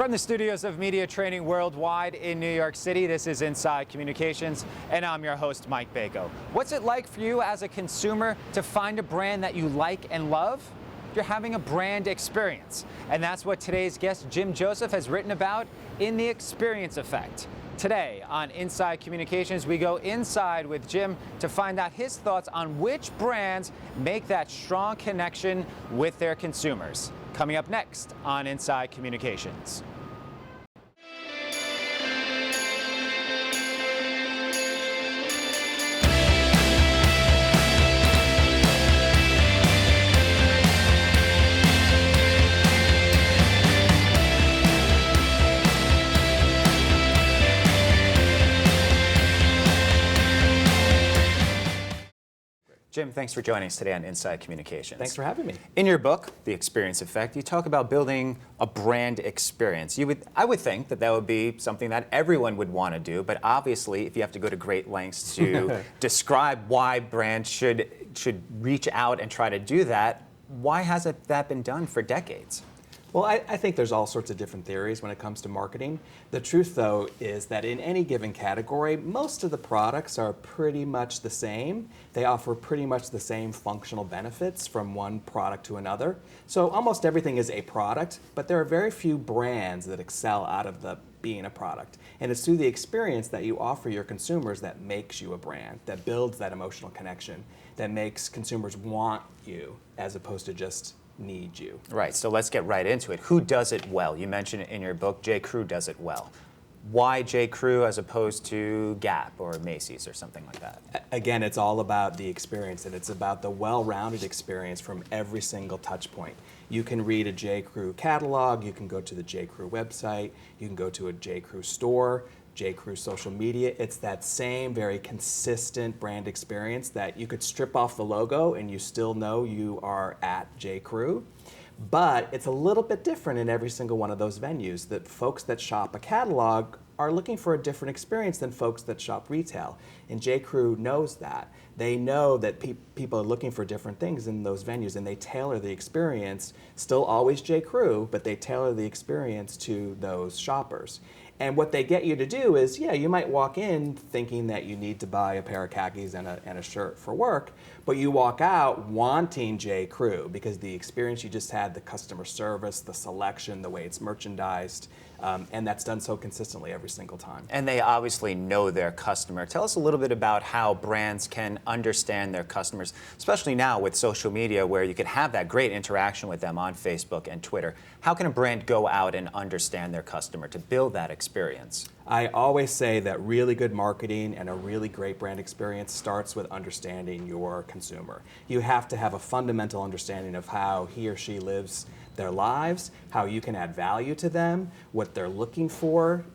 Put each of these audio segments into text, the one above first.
From the studios of Media Training Worldwide in New York City, this is Inside Communications, and I'm your host, Mike Bako. What's it like for you as a consumer to find a brand that you like and love? You're having a brand experience. And that's what today's guest, Jim Joseph, has written about in The Experience Effect. Today on Inside Communications, we go inside with Jim to find out his thoughts on which brands make that strong connection with their consumers. Coming up next on Inside Communications. Jim, thanks for joining us today on Inside Communications. Thanks for having me. In your book, The Experience Effect, you talk about building a brand experience. I would think that would be something that everyone would want to do, but obviously, if you have to go to great lengths to describe why brands should reach out and try to do that, why hasn't that been done for decades? Well, I think there's all sorts of different theories when it comes to marketing. The truth, though, is that in any given category, most of the products are pretty much the same. They offer pretty much the same functional benefits from one product to another. So almost everything is a product, but there are very few brands that excel out of being a product. And it's through the experience that you offer your consumers that makes you a brand, that builds that emotional connection, that makes consumers want you as opposed to just need you. Right, so let's get right into it. Who does it well? You mentioned it in your book, J. Crew does it well. Why J. Crew as opposed to Gap or Macy's or something like that? Again, it's all about the experience, and it's about the well-rounded experience from every single touch point. You can read a J. Crew catalog, you can go to the J. Crew website, you can go to a J. Crew store, J. Crew social media. It's that same very consistent brand experience that you could strip off the logo and you still know you are at J. Crew. But it's a little bit different in every single one of those venues. That folks that shop a catalog are looking for a different experience than folks that shop retail. And J. Crew knows that. They know that people are looking for different things in those venues, and they tailor the experience, still always J. Crew, but they tailor the experience to those shoppers. And what they get you to do is, yeah, you might walk in thinking that you need to buy a pair of khakis and a shirt for work, but you walk out wanting J. Crew because the experience you just had, the customer service, the selection, the way it's merchandised, and that's done so consistently every single time. And they obviously know their customer. Tell us a little bit about how brands can understand their customers, especially now with social media where you could have that great interaction with them on Facebook and Twitter. How can a brand go out and understand their customer to build that experience? I always say that really good marketing and a really great brand experience starts with understanding your consumer. You have to have a fundamental understanding of how he or she lives their lives, how you can add value to them, what they're looking for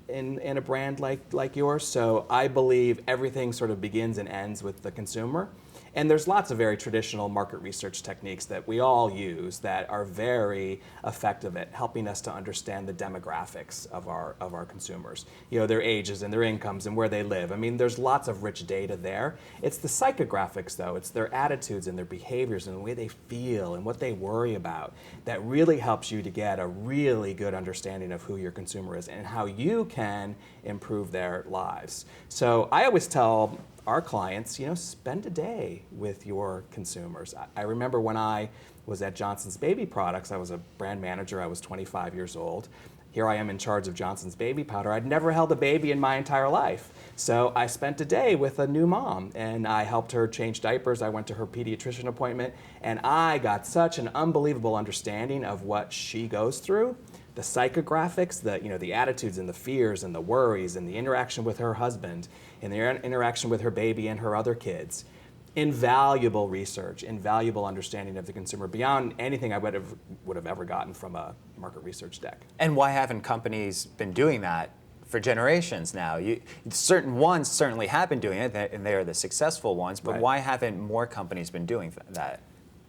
in a brand like yours. So I believe everything sort of begins and ends with the consumer. And there's lots of very traditional market research techniques that we all use that are very effective at helping us to understand the demographics of our consumers. You know, their ages and their incomes and where they live. I mean, there's lots of rich data there. It's the psychographics, though. It's their attitudes and their behaviors and the way they feel and what they worry about that really helps you to get a really good understanding of who your consumer is and how you can improve their lives. So I always tell our clients, you know, spend a day with your consumers. I remember when I was at Johnson's Baby Products, I was a brand manager, I was 25 years old. Here I am in charge of Johnson's Baby Powder. I'd never held a baby in my entire life. So I spent a day with a new mom and I helped her change diapers. I went to her pediatrician appointment and I got such an unbelievable understanding of what she goes through. The psychographics, the attitudes and the fears and the worries and the interaction with her husband and the interaction with her baby and her other kids. Invaluable research, invaluable understanding of the consumer beyond anything I would have ever gotten from a market research deck. And why haven't companies been doing that for generations now? Certain ones certainly have been doing it, and they are the successful ones, but Right. Why haven't more companies been doing that?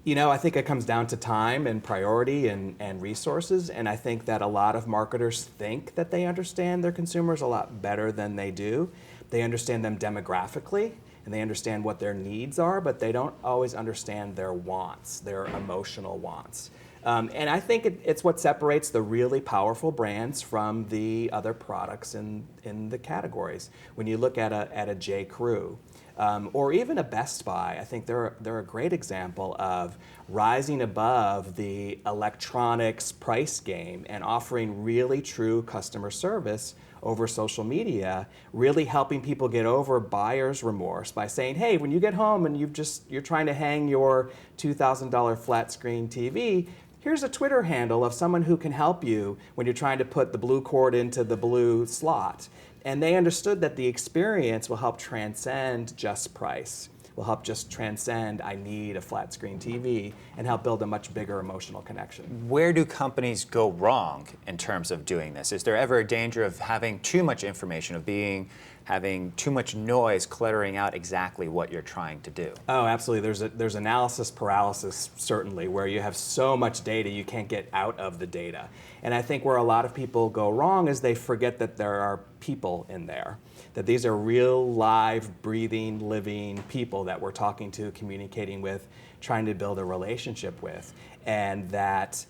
You know, I think it comes down to time and priority and resources, and I think that a lot of marketers think that they understand their consumers a lot better than they do. They understand them demographically, and they understand what their needs are, but they don't always understand their wants, their emotional wants. And I think it's what separates the really powerful brands from the other products in the categories. When you look at a J. Crew, or even a Best Buy, I think they're a great example of rising above the electronics price game and offering really true customer service over social media, really helping people get over buyer's remorse by saying, hey, when you get home and you're trying to hang your $2,000 flat screen TV, here's a Twitter handle of someone who can help you when you're trying to put the blue cord into the blue slot. And they understood that the experience will help transcend just price, will help just transcend, I need a flat screen TV, and help build a much bigger emotional connection. Where do companies go wrong in terms of doing this? Is there ever a danger of having too much information, of having too much noise cluttering out exactly what you're trying to do? Oh, absolutely. There's analysis paralysis, certainly, where you have so much data you can't get out of the data. And I think where a lot of people go wrong is they forget that there are people in there, that these are real, live, breathing, living people that we're talking to, communicating with, trying to build a relationship with, and that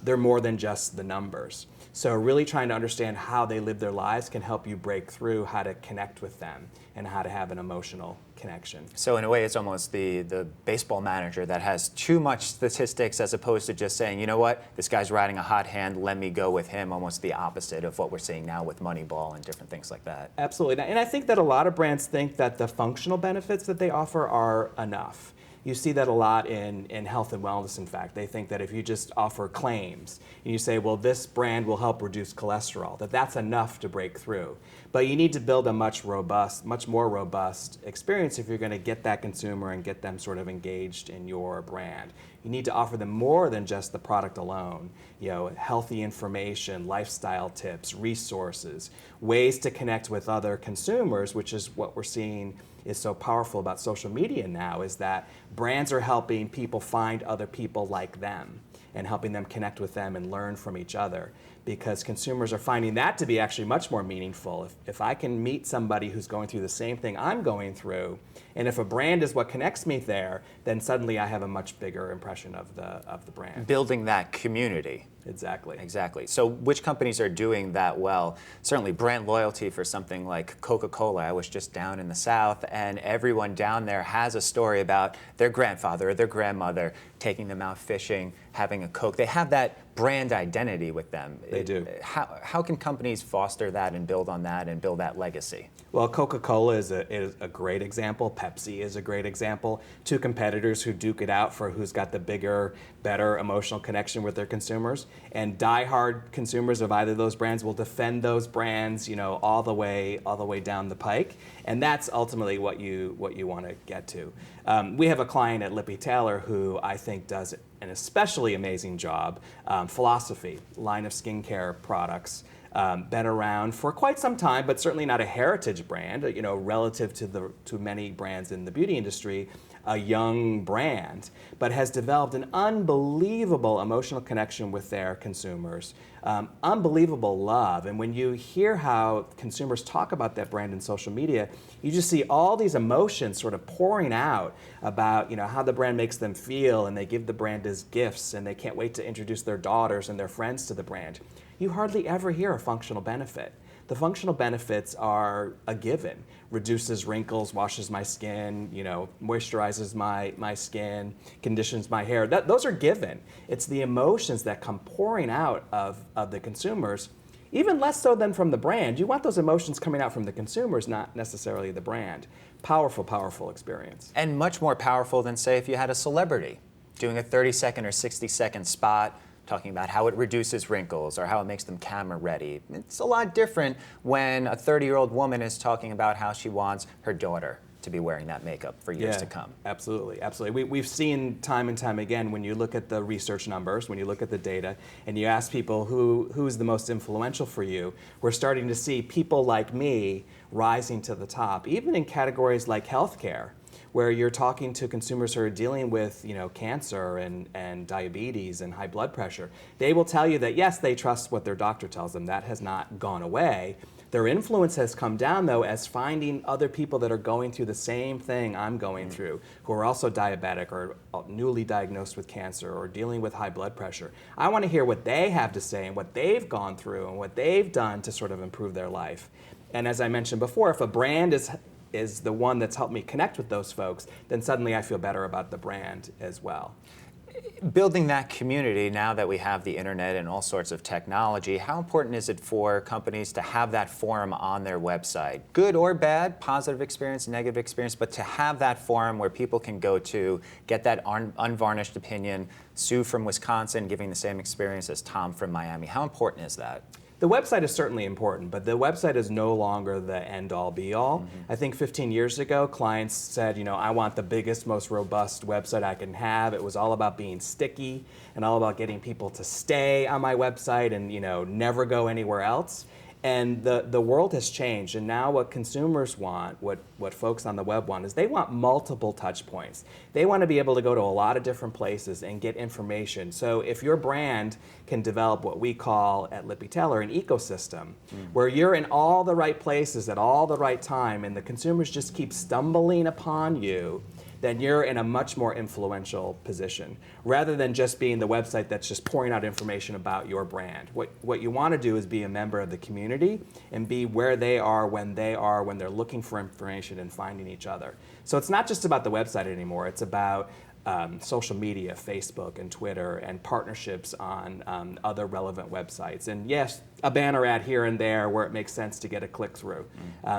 they're more than just the numbers. So really trying to understand how they live their lives can help you break through how to connect with them and how to have an emotional connection. So in a way, it's almost the baseball manager that has too much statistics as opposed to just saying, you know what, this guy's riding a hot hand, let me go with him, almost the opposite of what we're seeing now with Moneyball and different things like that. Absolutely. And I think that a lot of brands think that the functional benefits that they offer are enough. You see that a lot in health and wellness, in fact. They think that if you just offer claims and you say, well, this brand will help reduce cholesterol, that's enough to break through. But you need to build a much more robust experience if you're going to get that consumer and get them sort of engaged in your brand. You need to offer them more than just the product alone. Healthy information, lifestyle tips, resources, ways to connect with other consumers, which is what we're seeing is so powerful about social media now, is that brands are helping people find other people like them and helping them connect with them and learn from each other, because consumers are finding that to be actually much more meaningful. If I can meet somebody who's going through the same thing I'm going through, and if a brand is what connects me there, then suddenly I have a much bigger impression of the brand. Building that community. Exactly. So which companies are doing that well? Certainly brand loyalty for something like Coca-Cola. I was just down in the South, and everyone down there has a story about their grandfather or their grandmother taking them out fishing, having a Coke. They have that brand identity with them. They do. How can companies foster that and build on that and build that legacy? Well, Coca-Cola is a great example. Pepsi is a great example. Two competitors who duke it out for who's got the bigger, better emotional connection with their consumers. And diehard consumers of either of those brands will defend those brands, all the way down the pike. And that's ultimately what you want to get to. We have a client at Lippe Taylor who I think does an especially amazing job. Philosophy, line of skincare products. Been around for quite some time, but certainly not a heritage brand, relative to many brands in the beauty industry, a young brand, but has developed an unbelievable emotional connection with their consumers, unbelievable love. And when you hear how consumers talk about that brand in social media, you just see all these emotions sort of pouring out about how the brand makes them feel, and they give the brand as gifts, and they can't wait to introduce their daughters and their friends to the brand. You hardly ever hear a functional benefit. The functional benefits are a given. Reduces wrinkles, washes my skin, moisturizes my skin, conditions my hair. Those are given. It's the emotions that come pouring out of the consumers, even less so than from the brand. You want those emotions coming out from the consumers, not necessarily the brand. Powerful, powerful experience. And much more powerful than, say, if you had a celebrity doing a 30-second or 60-second spot talking about how it reduces wrinkles or how it makes them camera ready. It's a lot different when a 30-year-old woman is talking about how she wants her daughter to be wearing that makeup for years to come. Absolutely. We've seen time and time again, when you look at the research numbers, when you look at the data, and you ask people who's the most influential for you, we're starting to see people like me rising to the top, even in categories like healthcare, where you're talking to consumers who are dealing with cancer and diabetes and high blood pressure. They will tell you that yes, they trust what their doctor tells them. That has not gone away. Their influence has come down, though, as finding other people that are going through the same thing I'm going through, who are also diabetic or newly diagnosed with cancer or dealing with high blood pressure. I want to hear what they have to say and what they've gone through and what they've done to sort of improve their life. And as I mentioned before, if a brand is the one that's helped me connect with those folks, then suddenly I feel better about the brand as well. Building that community, now that we have the internet and all sorts of technology, how important is it for companies to have that forum on their website? Good or bad, positive experience, negative experience, but to have that forum where people can go to get that unvarnished opinion. Sue from Wisconsin giving the same experience as Tom from Miami. How important is that? The website is certainly important, but the website is no longer the end-all, be-all. I think 15 years ago, clients said, I want the biggest, most robust website I can have. It was all about being sticky and all about getting people to stay on my website and, never go anywhere else. And the world has changed, and now what consumers want, what folks on the web want, is they want multiple touch points. They want to be able to go to a lot of different places and get information. So if your brand can develop what we call at Lippe Taylor an ecosystem, where you're in all the right places at all the right time, and the consumers just keep stumbling upon you, then you're in a much more influential position, rather than just being the website that's just pouring out information about your brand. What you want to do is be a member of the community and be where they are when they're looking for information and finding each other. So it's not just about the website anymore, it's about social media, Facebook and Twitter, and partnerships on other relevant websites. And yes, a banner ad here and there where it makes sense to get a click through.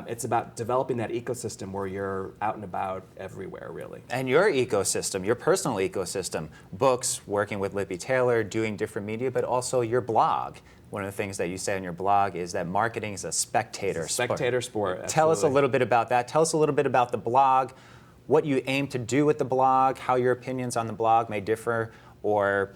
It's about developing that ecosystem where you're out and about everywhere, really. And your ecosystem, your personal ecosystem, books, working with Lippe Taylor, doing different media, but also your blog. One of the things that you say on your blog is that marketing is a spectator sport. Spectator sport, absolutely. Tell us a little bit about that. Tell us a little bit about the blog, what you aim to do with the blog, how your opinions on the blog may differ or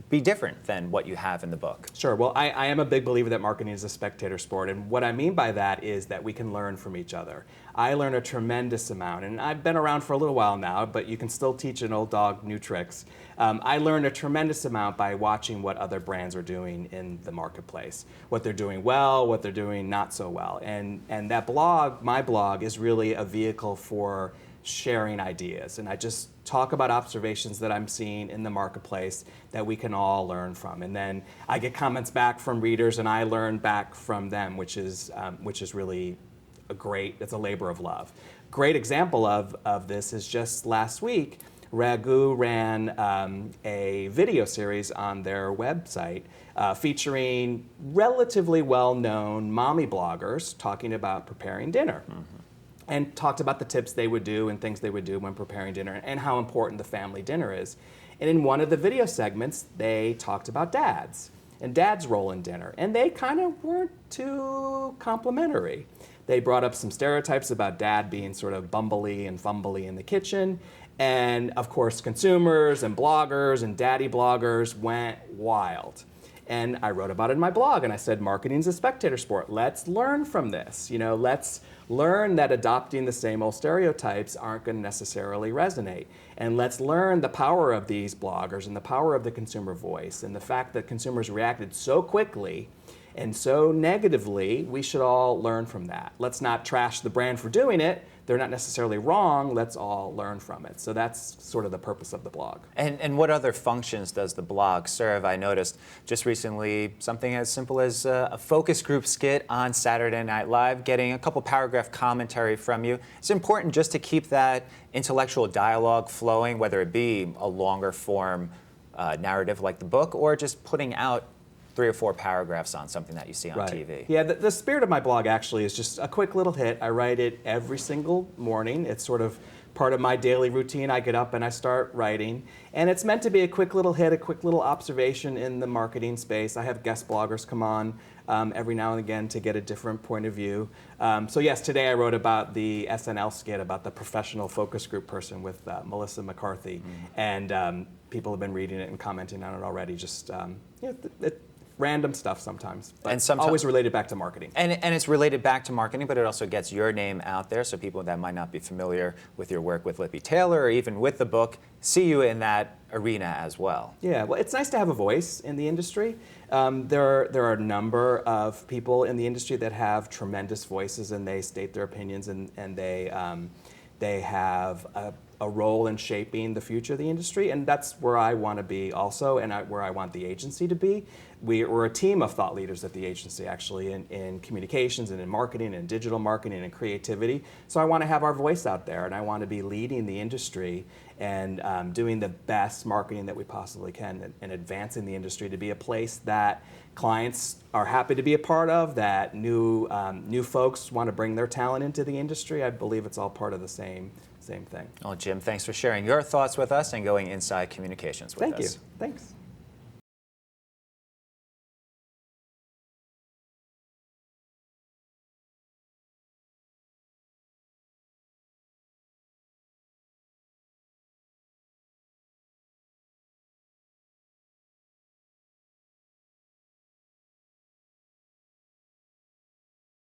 be different than what you have in the book. Sure. Well, I am a big believer that marketing is a spectator sport, and what I mean by that is that we can learn from each other. I learn a tremendous amount, and I've been around for a little while now, but you can still teach an old dog new tricks. I learned a tremendous amount by watching what other brands are doing in the marketplace, what they're doing well, what they're doing not so well. And that blog, my blog, is really a vehicle for sharing ideas. And I just talk about observations that I'm seeing in the marketplace that we can all learn from. And then I get comments back from readers, and I learn back from them, which is really it's a labor of love. Great example of this is just last week, Ragu ran a video series on their website featuring relatively well-known mommy bloggers talking about preparing dinner. And talked about the tips they would do and things they would do when preparing dinner and how important the family dinner is. And in one of the video segments, they talked about dads and dad's role in dinner. And they kind of weren't too complimentary. They brought up some stereotypes about dad being sort of bumbly and fumbly in the kitchen. And of course, consumers and bloggers and daddy bloggers went wild. And I wrote about it in my blog, and I said, marketing's a spectator sport. Let's learn from this. Let's learn that adopting the same old stereotypes aren't going to necessarily resonate. And let's learn the power of these bloggers and the power of the consumer voice and the fact that consumers reacted so quickly and so negatively. We should all learn from that. Let's not trash the brand for doing it. They're not necessarily wrong. Let's all learn from it. So that's sort of the purpose of the blog. And what other functions does the blog serve? I noticed just recently something as simple as a focus group skit on Saturday Night Live, getting a couple paragraph commentary from you. It's important just to keep that intellectual dialogue flowing, whether it be a longer form narrative like the book or just putting out 3 or 4 paragraphs on something that you see on TV. Yeah, the spirit of my blog actually is just a quick little hit. I write it every single morning. It's sort of part of my daily routine. I get up and I start writing. And it's meant to be a quick little hit, a quick little observation in the marketing space. I have guest bloggers come on every now and again to get a different point of view. So yes, today I wrote about the SNL skit about the professional focus group person with Melissa McCarthy. And people have been reading it and commenting on it already. Just random stuff sometimes, but And sometimes, always related back to marketing. and it's related back to marketing, but it also gets your name out there, so people that might not be familiar with your work with Lippe Taylor or even with the book see you in that arena as well. Yeah, well, it's nice to have a voice in the industry. There are a number of people in the industry that have tremendous voices, and they state their opinions, and they have a role in shaping the future of the industry, and that's where I want to be also, and where I want the agency to be. We're a team of thought leaders at the agency, actually, in communications and in marketing and digital marketing and creativity. So I want to have our voice out there, and I want to be leading the industry and doing the best marketing that we possibly can, and advancing the industry to be a place that clients are happy to be a part of, that new folks want to bring their talent into the industry. I believe it's all part of the same thing. Well, Jim, thanks for sharing your thoughts with us and going inside communications with us. Thank you. Thanks.